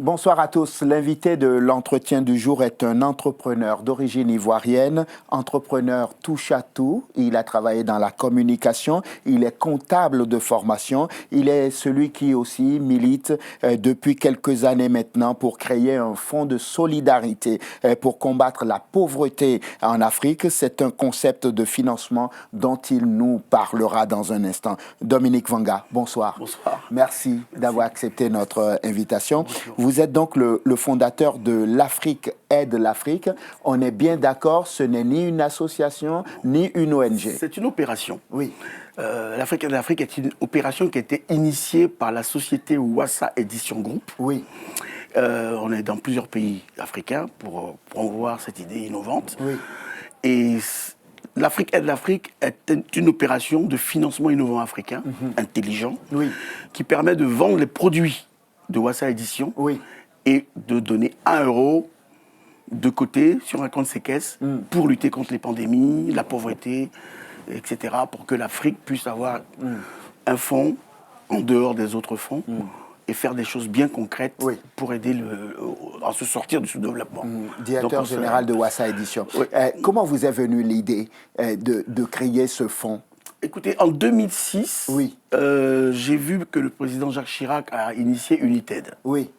Bonsoir à tous. L'invité de l'entretien du jour est un entrepreneur d'origine ivoirienne, entrepreneur touche à tout. Il a travaillé dans la communication, il est comptable de formation, il est celui qui aussi milite depuis quelques années maintenant pour créer un fonds de solidarité pour combattre la pauvreté en Afrique. C'est un concept de financement dont il nous parlera dans un instant. Dominique Vanga, bonsoir. Bonsoir. Merci d'avoir accepté notre invitation. Bonjour. Vous êtes donc le fondateur de l'Afrique aide l'Afrique. On est bien d'accord, ce n'est ni une association, ni une ONG. C'est une opération. Oui. L'Afrique aide l'Afrique est une opération qui a été initiée par la société Wassa Édition Group. Oui. On est dans plusieurs pays africains pour promouvoir cette idée innovante. Oui. Et l'Afrique aide l'Afrique est une opération de financement innovant africain, intelligent, Oui. qui permet de vendre les produits de Wassa Édition Oui. et de donner 1 euro de côté sur un compte séquestre pour lutter contre les pandémies, la pauvreté, etc., pour que l'Afrique puisse avoir un fonds en dehors des autres fonds et faire des choses bien concrètes pour aider à se sortir du sous-développement. Directeur général de Wassa Édition. Oui. Comment vous est venue l'idée de créer ce fonds? Écoutez, en 2006, Oui. j'ai vu que le président Jacques Chirac a initié United. Oui.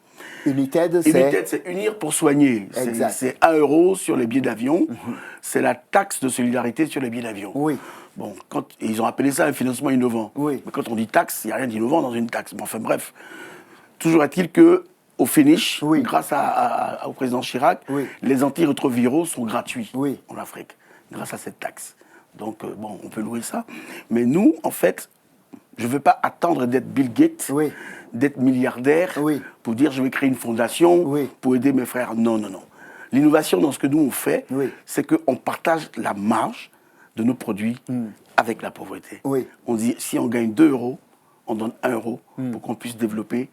United, c'est unir pour soigner. Exact. C'est 1 euro sur les billets d'avion. C'est la taxe de solidarité sur les billets d'avion. Oui. Bon, ils ont appelé ça un financement innovant. Oui. Mais quand on dit taxe, il n'y a rien d'innovant dans une taxe. Mais enfin bref, toujours est-il qu'au finish, grâce au président Chirac, les antirétroviraux sont gratuits en Afrique, grâce à cette taxe. Donc, bon, on peut louer ça. Mais nous, en fait, je ne veux pas attendre d'être Bill Gates, d'être milliardaire, pour dire je vais créer une fondation pour aider mes frères. Non, non, non. L'innovation dans ce que nous on fait, c'est qu'on partage la marge de nos produits avec la pauvreté. On dit si on gagne 2 euros, on donne 1 euro pour qu'on puisse développer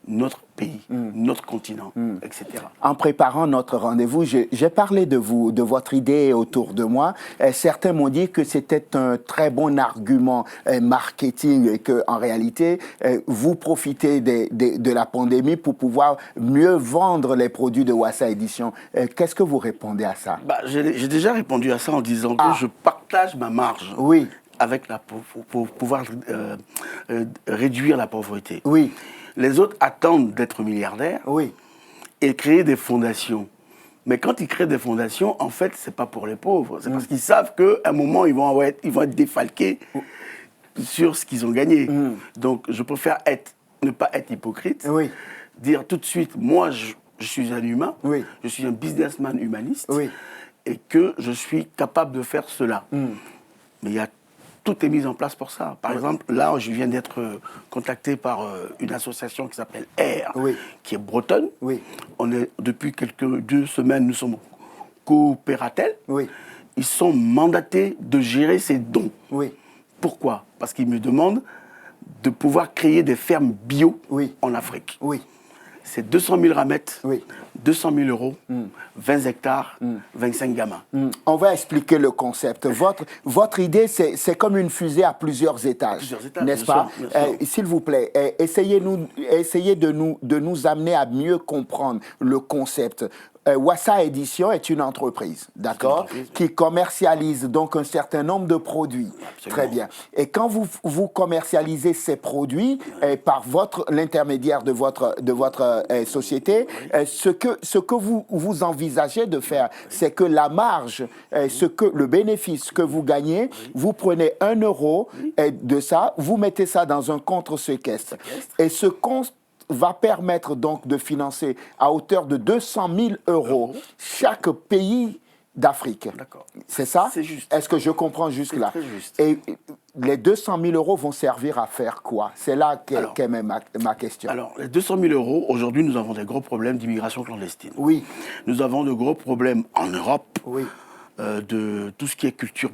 notre pays, notre continent, etc. En préparant notre rendez-vous, j'ai parlé de vous, de votre idée autour de moi. Certains m'ont dit que c'était un très bon argument marketing et qu'en réalité, vous profitez de la pandémie pour pouvoir mieux vendre les produits de Wassa Édition. Qu'est-ce que vous répondez à ça? J'ai déjà répondu à ça en disant que je partage ma marge. Avec pour pouvoir réduire la pauvreté. Les autres attendent d'être milliardaires et créer des fondations. Mais quand ils créent des fondations, en fait, ce n'est pas pour les pauvres. C'est parce qu'ils savent qu'à un moment, ils vont être défalqués sur ce qu'ils ont gagné. Donc, je préfère ne pas être hypocrite, dire tout de suite, moi, je suis un humain, je suis un businessman humaniste, et que je suis capable de faire cela. Mais tout est mis en place pour ça. Par exemple, là, je viens d'être contacté par une association qui s'appelle Air, qui est bretonne. On est, depuis 2 semaines, nous sommes coopérateurs. Ils sont mandatés de gérer ces dons. Pourquoi? Parce qu'ils me demandent de pouvoir créer des fermes bio en Afrique. C'est 200 000 ramettes, 200 000 euros, 20 hectares, 25 gamins. On va expliquer le concept. Votre idée, c'est comme une fusée à plusieurs étages, n'est-ce pas? S'il vous plaît, essayez de nous amener à mieux comprendre le concept. Wassa Édition est une entreprise, d'accord, qui commercialise donc un certain nombre de produits. Absolument. Très bien. Et quand vous commercialisez ces produits par l'intermédiaire de votre société, ce que vous envisagez de faire, c'est que la marge, le bénéfice que vous gagnez, vous prenez 1 euro de ça, vous mettez ça dans un compte séquestre. Et ce compte va permettre donc de financer à hauteur de 200 000 euros chaque pays d'Afrique. C'est ça? C'est juste. Est-ce que je comprends jusque-là? C'est très juste. Et les 200 000 euros vont servir à faire quoi? C'est là qu'est ma question. Alors, les 200 000 euros, aujourd'hui, nous avons des gros problèmes d'immigration clandestine. Nous avons de gros problèmes en Europe. De tout ce qui est culture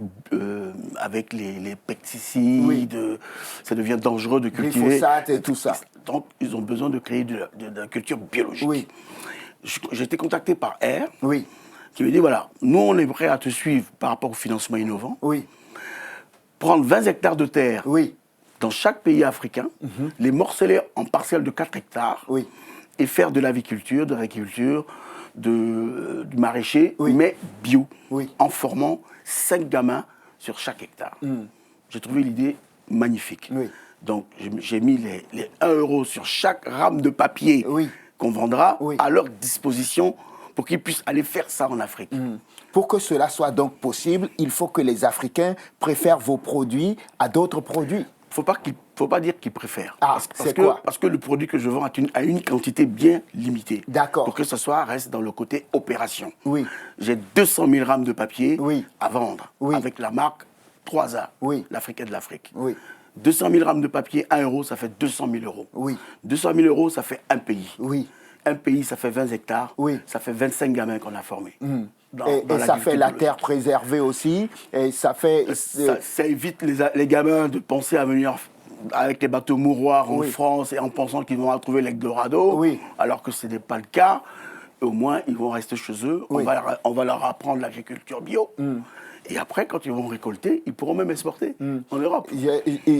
avec les pesticides, ça devient dangereux de cultiver. Glyphosate et tout ça. Donc, ils ont besoin de créer de la culture biologique. J'ai été contacté par Air, qui me dit, voilà, nous, on est prêt à te suivre par rapport au financement innovant. Prendre 20 hectares de terre dans chaque pays africain, les morceler en parcelles de 4 hectares, et faire de l'aviculture, de l'agriculture, du maraîcher, mais bio, en formant 5 gamins sur chaque hectare. J'ai trouvé l'idée magnifique. Donc, j'ai mis les 1 euro sur chaque rame de papier qu'on vendra à leur disposition pour qu'ils puissent aller faire ça en Afrique. Pour que cela soit donc possible, il faut que les Africains préfèrent vos produits à d'autres produits. Il ne faut pas dire qu'ils préfèrent. Parce que le produit que je vends a une quantité bien limitée. D'accord. Pour que ce reste dans le côté opération. J'ai 200 000 rames de papier à vendre avec la marque 3A, l'Afrique de l'Afrique. 200 000 rames de papier, 1 euro, ça fait 200 000 euros. 200 000 euros, ça fait un pays. Un pays, ça fait 20 hectares. Ça fait 25 gamins qu'on a formés. Et ça fait la terre préservée aussi. Et ça fait... Ça évite les gamins de penser à venir avec les bateaux mouroirs en France et en pensant qu'ils vont retrouver l'Eldorado, alors que ce n'est pas le cas. Au moins, ils vont rester chez eux. On va leur apprendre l'agriculture bio. Et après, quand ils vont récolter, ils pourront même exporter en Europe.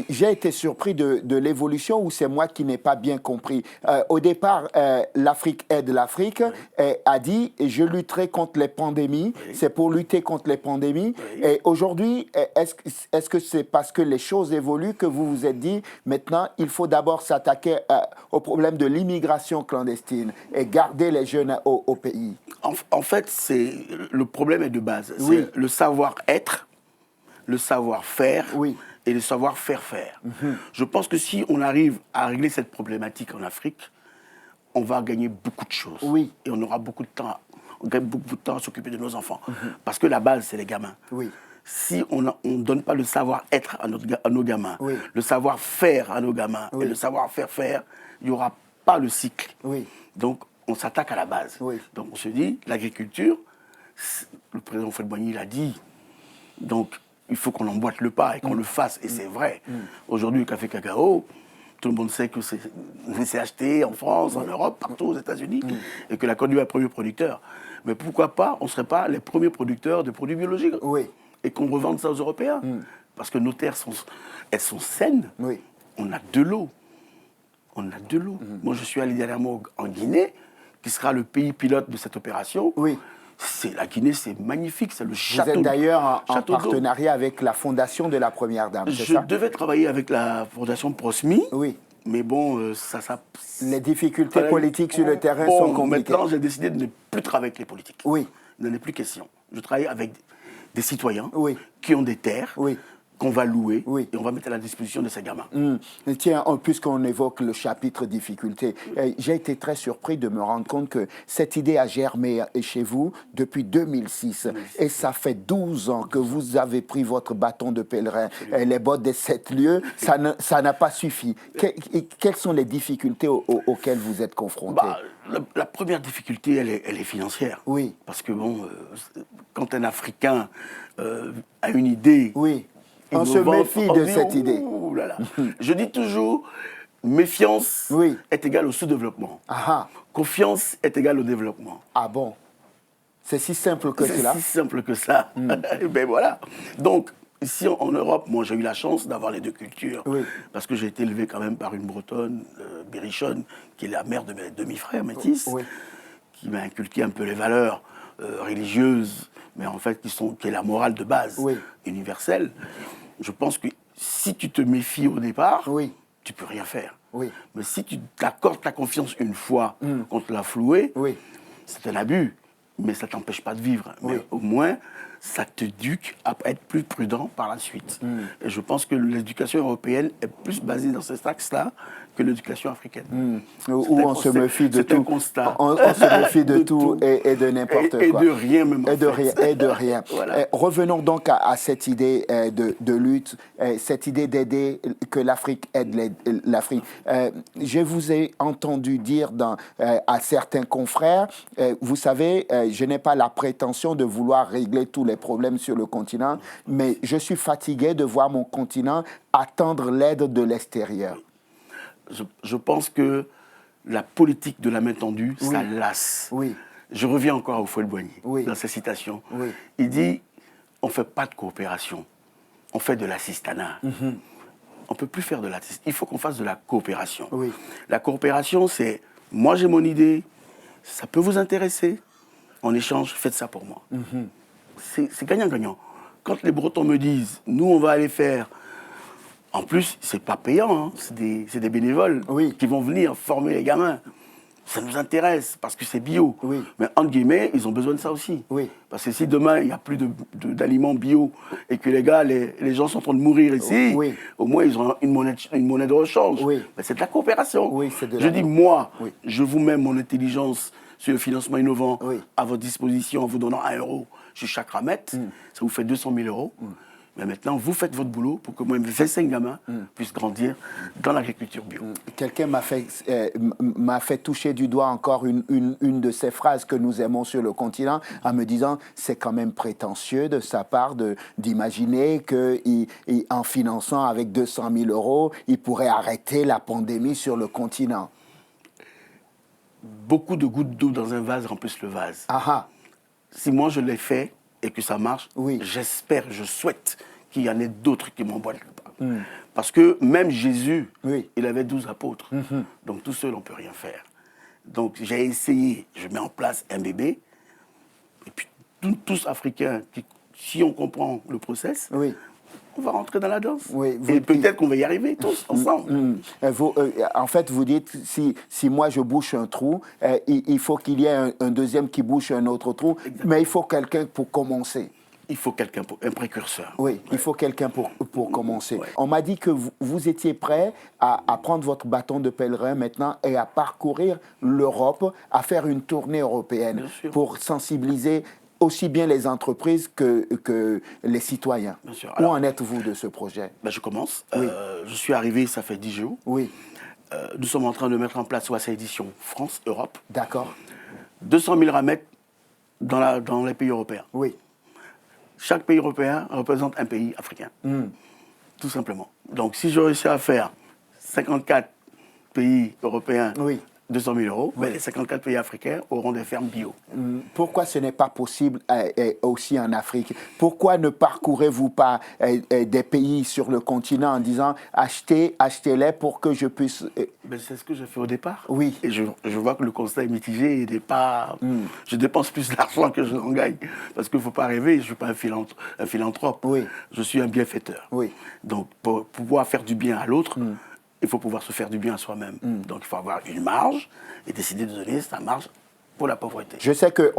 J'ai été surpris de l'évolution où c'est moi qui n'ai pas bien compris. Au départ, l'Afrique aide l'Afrique a dit « je lutterai contre les pandémies ». C'est pour lutter contre les pandémies. Et aujourd'hui, est-ce que c'est parce que les choses évoluent que vous vous êtes dit « maintenant, il faut d'abord s'attaquer au problème de l'immigration clandestine et garder les jeunes au pays ». En fait, le problème est de base. C'est le savoir-être, le savoir-faire et le savoir-faire. Je pense que si on arrive à régler cette problématique en Afrique, on va gagner beaucoup de choses. Et on aura beaucoup de temps, à s'occuper de nos enfants. Parce que la base, c'est les gamins. Si on ne donne pas le savoir-être à nos gamins, le savoir-faire à nos gamins et le savoir-faire, il n'y aura pas le cycle. Donc, on s'attaque à la base. Donc on se dit, l'agriculture, le président Houphouët-Boigny l'a dit, donc il faut qu'on emboîte le pas et qu'on le fasse, et c'est vrai. Aujourd'hui, le café cacao, tout le monde sait que c'est acheté en France, en Europe, partout aux États-Unis, et que la Côte d'Ivoire est le premier producteur. Mais pourquoi pas, on ne serait pas les premiers producteurs de produits biologiques et qu'on revende ça aux Européens. Parce que nos terres, elles sont saines, on a de l'eau. Moi, je suis allé dernièrement en Guinée, qui sera le pays pilote de cette opération. La Guinée, c'est magnifique, c'est le château. Vous êtes d'ailleurs en partenariat avec la Fondation de la Première Dame, c'est ça? Je devais travailler avec la Fondation Prosmi, mais bon, les difficultés politiques sur le terrain sont compliquées. Maintenant, j'ai décidé de ne plus travailler avec les politiques. Il n'en est plus question. Je travaille avec des citoyens qui ont des terres, qu'on va louer et on va mettre à la disposition de ces gamins. Tiens, puisqu'on évoque le chapitre difficultés, j'ai été très surpris de me rendre compte que cette idée a germé chez vous depuis 2006. Et ça fait 12 ans que vous avez pris votre bâton de pèlerin, les bottes des 7 lieux, ça n'a pas suffi. Quelles sont les difficultés auxquelles vous êtes confrontés? La première difficulté, elle est financière. Parce que bon, quand un Africain a une idée... On se méfie de cette idée. Je dis toujours, méfiance est égale au sous-développement. Confiance est égale au développement. Ah bon? C'est si simple que cela? C'est si simple que ça. Ben voilà. Donc, ici en Europe, moi j'ai eu la chance d'avoir les deux cultures. Parce que j'ai été élevé quand même par une Bretonne, Berrichonne, qui est la mère de mes demi-frères métis, qui m'a inculqué un peu les valeurs religieuses, mais en fait qui est la morale de base universelle. Je pense que si tu te méfies au départ, tu peux rien faire. Mais si tu t'accordes ta confiance une fois qu'on te l'a floué, c'est un abus, mais ça ne t'empêche pas de vivre. Mais au moins, ça t'éduque à être plus prudent par la suite. Et je pense que l'éducation européenne est plus basée dans cet axe-là que l'éducation africaine. Où on se méfie de tout. C'est un constat. On se méfie de tout et de n'importe quoi. Et de rien même. Et de rien. Voilà. Revenons donc à cette idée de lutte, cette idée d'aider, que l'Afrique aide l'Afrique. Je vous ai entendu dire à certains confrères, vous savez, je n'ai pas la prétention de vouloir régler tous les problèmes sur le continent, mais je suis fatigué de voir mon continent attendre l'aide de l'extérieur. Je pense que la politique de la main tendue, ça lasse. Je reviens encore à Houphouët-Boigny, dans sa citation. Il dit, on ne fait pas de coopération, on fait de l'assistanat. On ne peut plus faire de l'assistanat, il faut qu'on fasse de la coopération. La coopération, c'est Moi, j'ai mon idée. Ça peut vous intéresser. En échange, faites ça pour moi. C'est gagnant-gagnant. Quand les Bretons me disent, nous, on va aller faire... En plus, c'est pas payant, hein. C'est des bénévoles qui vont venir former les gamins. Ça nous intéresse parce que c'est bio. Mais entre guillemets, ils ont besoin de ça aussi. Parce que si demain, il n'y a plus d'aliments bio et que les gens sont en train de mourir ici, au moins, ils ont une monnaie de rechange. C'est de la coopération. Je dis, moi, je vous mets mon intelligence sur le financement innovant à votre disposition en vous donnant 1 euro sur chaque ramette. Ça vous fait 200 000 euros. Mais maintenant, vous faites votre boulot pour que moi, mes 25 gamins puissent grandir dans l'agriculture bio. Quelqu'un m'a fait toucher du doigt encore une de ces phrases que nous aimons sur le continent en me disant c'est quand même prétentieux de sa part d'imaginer qu'en finançant avec 200 000 euros, il pourrait arrêter la pandémie sur le continent. Beaucoup de gouttes d'eau dans un vase remplissent le vase. Si moi je l'ai fait, et que ça marche, j'espère, je souhaite qu'il y en ait d'autres qui m'emboîtent le pas. Parce que même Jésus, il avait 12 apôtres. Donc tout seul, on ne peut rien faire. Donc j'ai essayé, je mets en place un bébé, et puis tous Africains, si on comprend le process, on va rentrer dans la danse. Et peut-être qu'on va y arriver tous ensemble. En fait, vous dites, si moi je bouche un trou, il faut qu'il y ait un deuxième qui bouche un autre trou, mais il faut quelqu'un pour commencer. Il faut quelqu'un, un précurseur. Il faut quelqu'un pour commencer. On m'a dit que vous étiez prêt à prendre votre bâton de pèlerin maintenant et à parcourir l'Europe, à faire une tournée européenne pour sensibiliser aussi bien les entreprises que les citoyens. Où en êtes-vous de ce projet? Je commence. Je suis arrivé, ça fait 10 jours. Nous sommes en train de mettre en place OASA Édition France-Europe. D'accord. 200 000 ramettes dans les pays européens. Chaque pays européen représente un pays africain. Tout simplement. Donc si je réussis à faire 54 pays européens, 200 000 euros, les 54 pays africains auront des fermes bio. Pourquoi ce n'est pas possible aussi en Afrique? Pourquoi ne parcourez-vous pas des pays sur le continent en disant achetez-les pour que je puisse... C'est ce que j'ai fait au départ. Et je vois que le constat est mitigé et je dépense plus d'argent que je n'en gagne. Parce qu'il ne faut pas rêver, je ne suis pas un philanthrope. Je suis un bienfaiteur. Donc pour pouvoir faire du bien à l'autre, il faut pouvoir se faire du bien à soi-même. Donc il faut avoir une marge et décider de donner sa marge pour la pauvreté. Je sais que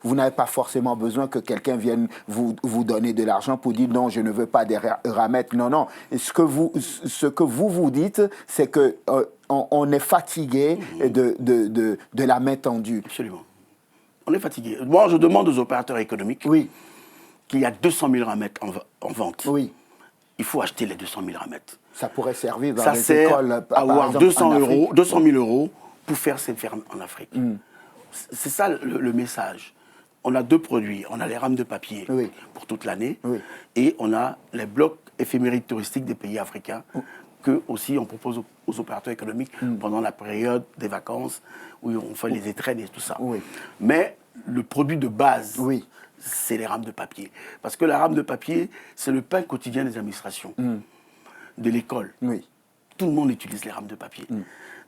vous n'avez pas forcément besoin que quelqu'un vienne vous donner de l'argent pour dire non, je ne veux pas des ramettes. Non, non. Ce que vous dites, c'est qu'on est fatigué de la main tendue. Absolument. On est fatigué. Moi, je demande aux opérateurs économiques qu'il y a 200 000 ramettes en vente. Il faut acheter les 200 000 ramettes. Ça pourrait servir dans les écoles. Ça sert à avoir 200 000 euros pour faire ces fermes en Afrique. C'est ça le message. On a 2 produits. On a les rames de papier pour toute l'année et on a les blocs éphémérides touristiques des pays africains que aussi on propose aux opérateurs économiques pendant la période des vacances où on fait les étrennes et tout ça. Mais le produit de base, c'est les rames de papier. Parce que la rame de papier, c'est le pain quotidien des administrations, de l'école. Tout le monde utilise les rames de papier.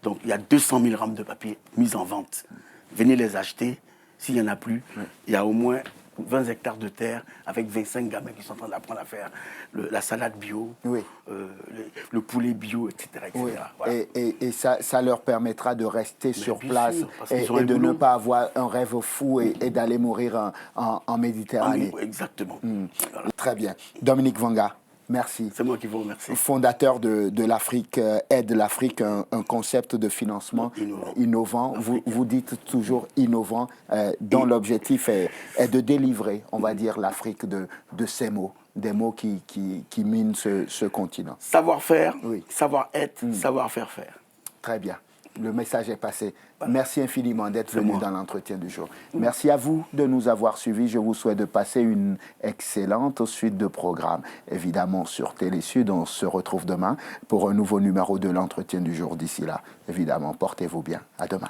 Donc il y a 200 000 rames de papier mises en vente. Venez les acheter. S'il n'y en a plus, il y a au moins 20 hectares de terre avec 25 gamins qui sont en train d'apprendre à faire la salade bio, le poulet bio, etc. Voilà. Et ça leur permettra de rester sur place et de ne pas avoir un rêve fou et d'aller mourir en Méditerranée. Exactement. Voilà. Très bien. Dominique Vanga. Merci. C'est moi qui vous remercie. Fondateur de l'Afrique, Aide l'Afrique, un concept de financement innovant. Vous dites toujours innovant, dont l'objectif est de délivrer, on va dire, l'Afrique de ces mots, des mots qui minent ce continent. Savoir-faire, savoir-être, savoir-faire. Très bien. Le message est passé. Merci infiniment d'être venu dans l'entretien du jour. Merci à vous de nous avoir suivis. Je vous souhaite de passer une excellente suite de programmes. Évidemment, sur Télésud, on se retrouve demain pour un nouveau numéro de l'entretien du jour. D'ici là, évidemment, portez-vous bien. À demain.